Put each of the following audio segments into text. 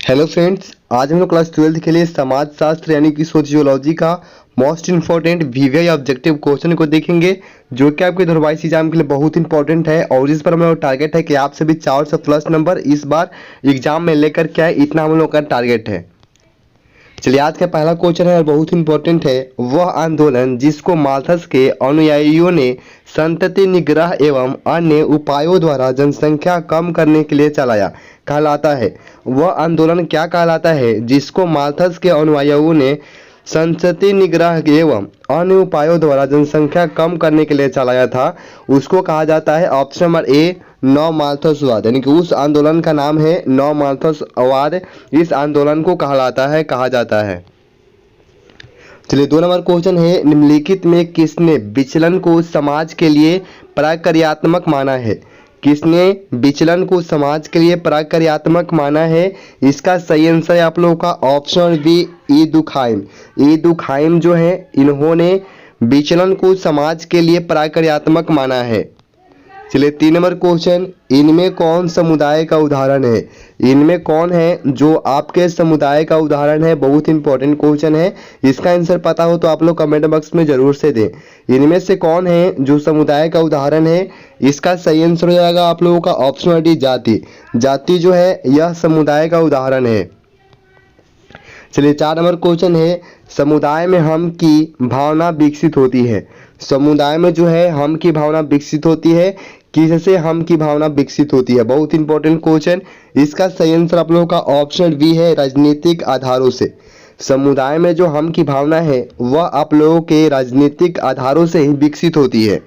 Hello friends, आज हम लोग क्लास 12 के लिए समाज शास्त्र यानी कि सोशियोलॉजी का most important VVI objective question को देखेंगे, जो कि आपके धरवाइस एग्जाम के लिए बहुत इंपॉर्टेंट है। और इस पर हम लोग टारगेट है कि आपसे भी 400 प्लस नंबर इस बार एग्जाम में लेकर के आए, इतना हम लोग का टारगेट है। चलिए, आज का पहला क्वेश्चन है और बहुत इंपॉर्टेंट है। वह आंदोलन जिसको माल्थस के अनुयायियों ने संतति निग्रह एवं अन्य उपायों द्वारा जनसंख्या कम करने के लिए चलाया कहलाता है। वह आंदोलन क्या कहलाता है जिसको माल्थस के अनुयायियों ने संतति निग्रह एवं अन्य उपायों द्वारा जनसंख्या कम करने के लिए चलाया था? उसको कहा जाता है ऑप्शन नंबर ए नौ माल्थसवाद, यानी कि उस आंदोलन का नाम है नौ माल्थसवाद। इस आंदोलन को कहा जाता है। चलिए, 2 नंबर क्वेश्चन है, निम्नलिखित में किसने विचलन को समाज के लिए प्रक्रियात्मक माना है? किसने विचलन को समाज के लिए प्रक्रियात्मक माना है? इसका सही आंसर है आप लोगों का ऑप्शन बी ई दुखाइम। ई दुखाइम जो है, इन्होंने विचलन को समाज के लिए प्रक्रियात्मक माना है। चलिए, 3 नंबर क्वेश्चन, इनमें कौन समुदाय का उदाहरण है? इनमें कौन है जो आपके समुदाय का उदाहरण है? बहुत इंपॉर्टेंट क्वेश्चन है। इसका आंसर पता हो तो आप लोग कमेंट बॉक्स में जरूर से दें। इनमें से कौन है जो समुदाय का उदाहरण है? इसका सही आंसर हो जाएगा आप लोगों का ऑप्शन डी जाति। जाति जो है यह समुदाय का उदाहरण है। चलिए, 4 नंबर क्वेश्चन है, समुदाय में हम की भावना विकसित होती है। समुदाय में जो है हम की भावना विकसित होती है। किससे हम की भावना विकसित होती है? बहुत इंपॉर्टेंट क्वेश्चन। इसका सही आंसर आप लोगों का ऑप्शन बी है, राजनीतिक आधारों से। समुदाय में जो हम की भावना है वह आप लोगों के राजनीतिक आधारों से ही विकसित होती है।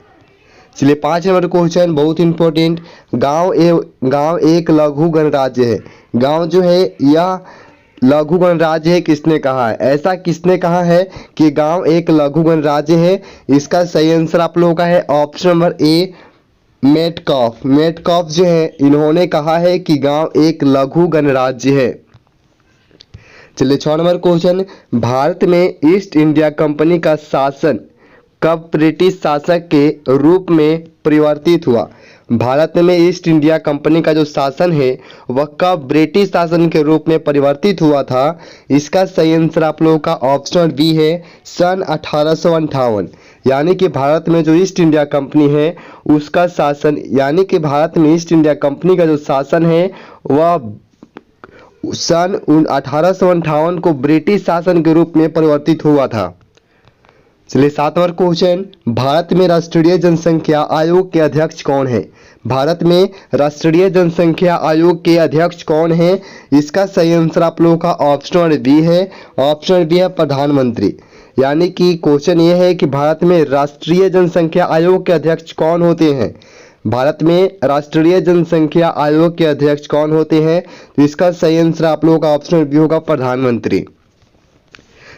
चलिए, 5 नंबर क्वेश्चन बहुत इंपॉर्टेंट, गांव एक लघु गणराज्य है। गांव जो है यह लघु गणराज्य है, किसने कहा है? ऐसा किसने कहा है कि गांव एक लघु गणराज्य है? इसका सही आंसर आप लोगों का है option number A Metcalfe. Metcalfe जो है, इन्होंने कहा है कि गांव एक लघु गणराज्य है। चलिए, 6 नंबर क्वेश्चन, भारत में ईस्ट इंडिया कंपनी का शासन कब ब्रिटिश शासक के रूप में परिवर्तित हुआ? भारत में ईस्ट इंडिया कंपनी का जो शासन है वह कब ब्रिटिश शासन के रूप में परिवर्तित हुआ था? इसका सही आंसर आप लोगों का ऑप्शन बी है, सन 1858। यानी कि भारत में जो ईस्ट इंडिया कंपनी है उसका शासन, यानी कि भारत में ईस्ट इंडिया कंपनी का जो शासन है वह सन 1858 को ब्रिटिश शासन के रूप में परिवर्तित हुआ था। चलिए, 7 नंबर क्वेश्चन, भारत में राष्ट्रीय जनसंख्या आयोग के अध्यक्ष कौन है? भारत में राष्ट्रीय जनसंख्या आयोग के अध्यक्ष कौन है? इसका सही आंसर आप लोगों का ऑप्शन बी है। ऑप्शन बी है प्रधानमंत्री। यानी कि क्वेश्चन ये है कि भारत में राष्ट्रीय जनसंख्या आयोग के अध्यक्ष कौन होते हैं? भारत में राष्ट्रीय जनसंख्या आयोग के अध्यक्ष कौन होते हैं? तो इसका सही आंसर आप लोगों का ऑप्शन बी होगा, प्रधानमंत्री।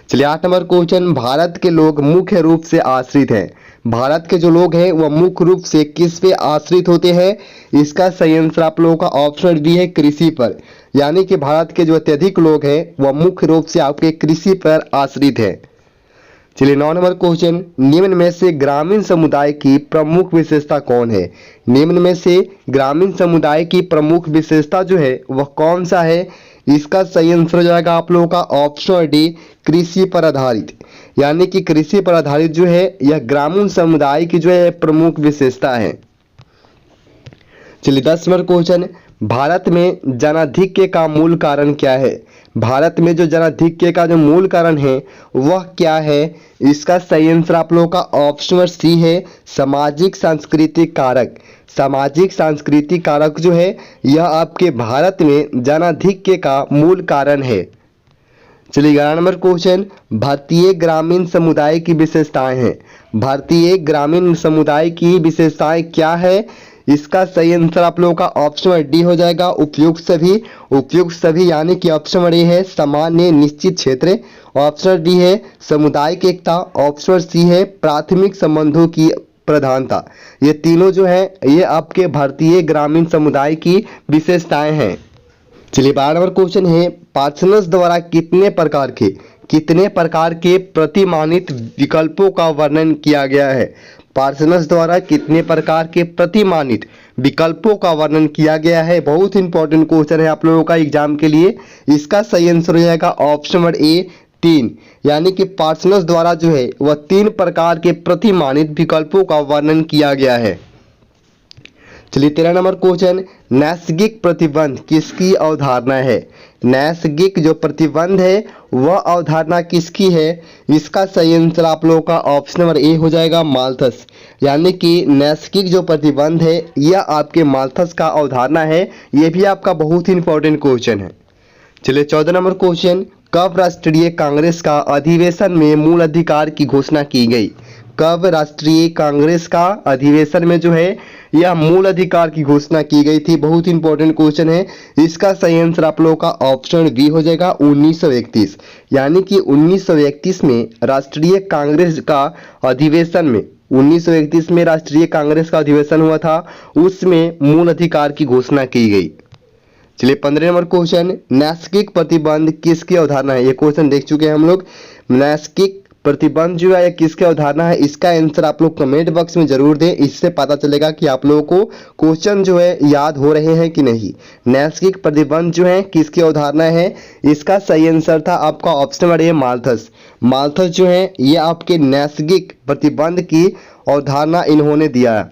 चलिए, 8 नंबर क्वेश्चन, भारत के लोग मुख्य रूप से आश्रित हैं। भारत के जो लोग हैं वह मुख्य रूप से किस पे आश्रित होते हैं? इसका सही आंसर आप लोगों का ऑप्शन बी है, कृषि पर। यानी कि भारत के जो अत्यधिक लोग हैं वह मुख्य रूप से आपके कृषि पर आश्रित है। चलिए, 9 नंबर क्वेश्चन, निम्न में से ग्रामीण समुदाय की प्रमुख विशेषता कौन है? निम्न में से ग्रामीण समुदाय की प्रमुख विशेषता जो है वह कौन सा है? इसका सही आंसर हो जाएगा आप लोगों का ऑप्शन डी, कृषि पर आधारित। यानी कि कृषि पर आधारित जो है यह ग्रामीण समुदाय की जो है प्रमुख विशेषता है। चलिए, 10 नंबर क्वेश्चन, भारत में जनाधिक्य का मूल कारण क्या है? भारत में जो जनाधिक्य का जो मूल कारण है वह क्या है? इसका सही आंसर आप लोगों का ऑप्शन सी है, सामाजिक सांस्कृतिक कारक। सामाजिक सांस्कृतिक कारक जो है यह आपके भारत में जनाधिक्य का मूल कारण है। चलिए, 11 नंबर क्वेश्चन, भारतीय ग्रामीण समुदाय की विशेषताएं हैं। भारतीय ग्रामीण समुदाय की विशेषताएं क्या है? इसका सही आंसर आप लोगों का ऑप्शन डी हो जाएगा, उपयुक्त सभी। उपयुक्त सभी यानी कि ऑप्शन ए है, सामान्य निश्चित क्षेत्र। ऑप्शन डी है, सामुदायिक एकता। ऑप्शन सी है, प्राथमिक संबंधों की प्रधानता। ये तीनों जो है ये आपके भारतीय ग्रामीण समुदाय की विशेषताएं हैं। चलिए, 12 नंबर क्वेश्चन है, पार्सनस द्वारा कितने प्रकार के प्रतिमानित विकल्पों का वर्णन किया गया है? पार्सनस द्वारा कितने प्रकार के प्रतिमानित विकल्पों का वर्णन किया गया है। बहुत इंपॉर्टेंट क्वेश्चन है आप लोगों का एग्जाम के लिए। इसका सही आंसर हो जाएगा ऑप्शन नंबर ए 3, यानी कि पार्सनस द्वारा जो है वह 3 प्रकार के प्रतिमानित विकल्पों का वर्णन किया गया है। चलिए 13 नंबर क्वेश्चन, नैसर्गिक प्रतिबंध किसकी अवधारणा है। नैसर्गिक जो प्रतिबंध है वह अवधारणा किसकी है। इसका सही आंसर आप लोगों का ऑप्शन नंबर ए हो जाएगा माल्थस, यानी कि नैसर्गिक जो प्रतिबंध है यह आपके माल्थस का अवधारणा है। यह भी आपका बहुत ही इंपॉर्टेंट क्वेश्चन है। चलिए 14 नंबर क्वेश्चन, कब राष्ट्रीय कांग्रेस का अधिवेशन में मूल अधिकार की घोषणा की गई। कब राष्ट्रीय कांग्रेस का अधिवेशन में जो है यह मूल अधिकार की घोषणा की गई थी। बहुत इंपॉर्टेंट क्वेश्चन है। इसका सही आंसर आप लोगों का ऑप्शन बी हो जाएगा 1931, यानी कि 1931 में राष्ट्रीय कांग्रेस का अधिवेशन में 1931 में राष्ट्रीय कांग्रेस का अधिवेशन हुआ था, उसमें मूल अधिकार की घोषणा की गई। चलिए 15 नंबर क्वेश्चन, नैसर्गिक प्रतिबंध किसकी अवधारणा है। ये क्वेश्चन देख चुके हैं हम लोग। नैसर्गिक प्रतिबंध जो है किसकी अवधारणा है, इसका आंसर आप लोग कमेंट बॉक्स में जरूर दें। इससे पता चलेगा कि आप लोगों को क्वेश्चन जो है याद हो रहे हैं कि नहीं। नैसर्गिक प्रतिबंध जो है किसकी अवधारणा है, इसका सही आंसर था आपका option number A Malthus. Malthus जो है ये आपके नैसर्गिक प्रतिबंध की अवधारणा इन्होंने दिया।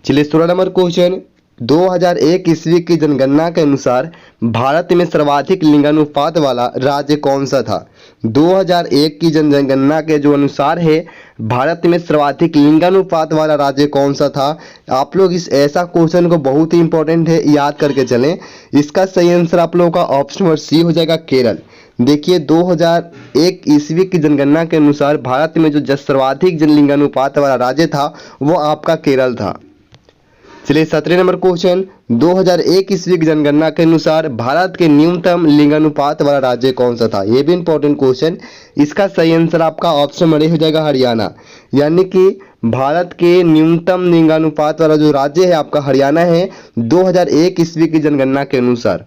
चलिए 16 नंबर क्वेश्चन, 2001 ईस्वी की जनगणना के अनुसार भारत में सर्वाधिक लिंगानुपात वाला राज्य कौन सा था। 2001 की जनगणना के जो अनुसार है भारत में सर्वाधिक लिंगानुपात वाला राज्य कौन सा था। आप लोग इस ऐसा क्वेश्चन को बहुत ही इंपॉर्टेंट है, याद करके चलें। इसका सही आंसर आप लोगों का ऑप्शन नंबर सी हो जाएगा केरल। देखिए 2001 ईस्वी की जनगणना के अनुसार भारत में जो सर्वाधिक लिंगानुपात वाला राज्य था वो आपका केरल था। चलिए 17 नंबर क्वेश्चन, 2001 ईस्वी की जनगणना के अनुसार भारत के न्यूनतम लिंगानुपात वाला राज्य कौन सा था। यह भी इंपॉर्टेंट क्वेश्चन। इसका सही आंसर आपका ऑप्शन नंबर ए हो जाएगा हरियाणा, यानी कि भारत के न्यूनतम लिंगानुपात वाला जो राज्य है आपका हरियाणा है 2001 ईस्वी की जनगणना के अनुसार।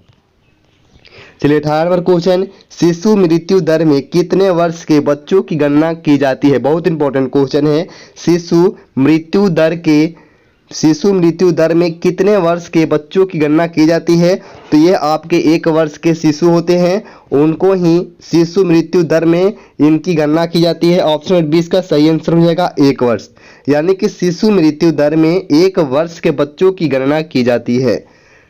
चलिए 18 नंबर क्वेश्चन, शिशु मृत्यु दर में कितने वर्ष के बच्चों की गणना की जाती है। बहुत इंपॉर्टेंट क्वेश्चन है। शिशु मृत्यु दर में कितने वर्ष के बच्चों की गणना की जाती है। तो ये आपके 1 वर्ष के शिशु होते हैं, उनको ही शिशु मृत्यु दर में इनकी गणना की जाती है। ऑप्शन नंबर 20 का सही आंसर हो जाएगा 1 वर्ष, यानी कि शिशु मृत्यु दर में 1 वर्ष के बच्चों की गणना की जाती है।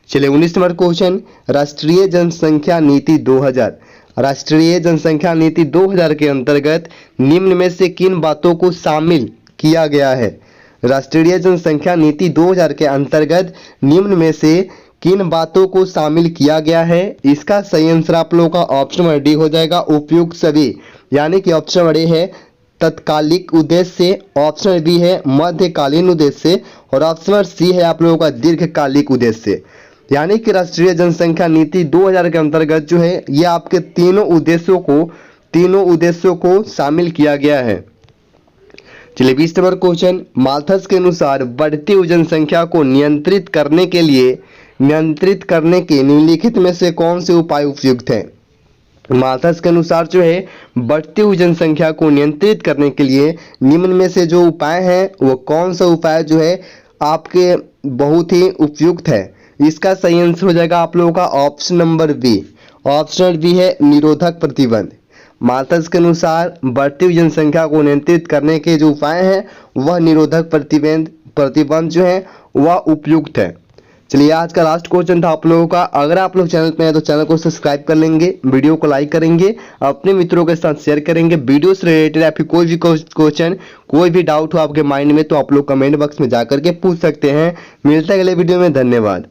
चलिए 19 नंबर क्वेश्चन, राष्ट्रीय जनसंख्या नीति 2000। राष्ट्रीय जनसंख्या नीति 2000 के अंतर्गत निम्न में से किन बातों को शामिल किया गया है। राष्ट्रीय जनसंख्या नीति 2000 के अंतर्गत निम्न में से किन बातों को शामिल किया गया है। इसका सही आंसर आप लोगों का ऑप्शन नंबर डी हो जाएगा उपयुक्त सभी, यानी कि ऑप्शन नंबर ए है तत्कालिक उद्देश्य, ऑप्शन नंबर बी है मध्यकालीन उद्देश्य और ऑप्शन नंबर सी है आप लोगों का दीर्घकालिक उद्देश्य। यानी कि राष्ट्रीय जनसंख्या नीति 2000 के अंतर्गत जो है ये आपके तीनों उद्देश्यों को शामिल किया गया है। चलिए 20 नंबर क्वेश्चन, माल्थस के अनुसार बढ़ती हुई जनसंख्या को नियंत्रित करने के निम्नलिखित में से कौन से उपाय उपयुक्त हैं। माल्थस के अनुसार जो है बढ़ती हुई जनसंख्या को नियंत्रित करने के लिए निम्न में से जो उपाय हैं वो कौन सा उपाय जो है आपके बहुत ही उपयुक्त है। इसका सही आंसर हो जाएगा आप लोगों का option number B. Option number B है निरोधक प्रतिबंध। माल्थस के अनुसार बढ़ती हुई जनसंख्या को नियंत्रित करने के जो उपाय हैं वह निरोधक प्रतिबंध जो है वह उपयुक्त है। चलिए आज का लास्ट क्वेश्चन था आप लोगों का। अगर आप लोग चैनल पे हैं तो चैनल को सब्सक्राइब कर लेंगे, वीडियो को लाइक करेंगे, अपने मित्रों के साथ शेयर करेंगे। वीडियो से रिलेटेड या फिर कोई भी क्वेश्चन कोई भी डाउट हो आपके माइंड में तो आप लोग कमेंट बॉक्स में जाकर के पूछ सकते हैं। मिलते हैं अगले वीडियो में, धन्यवाद।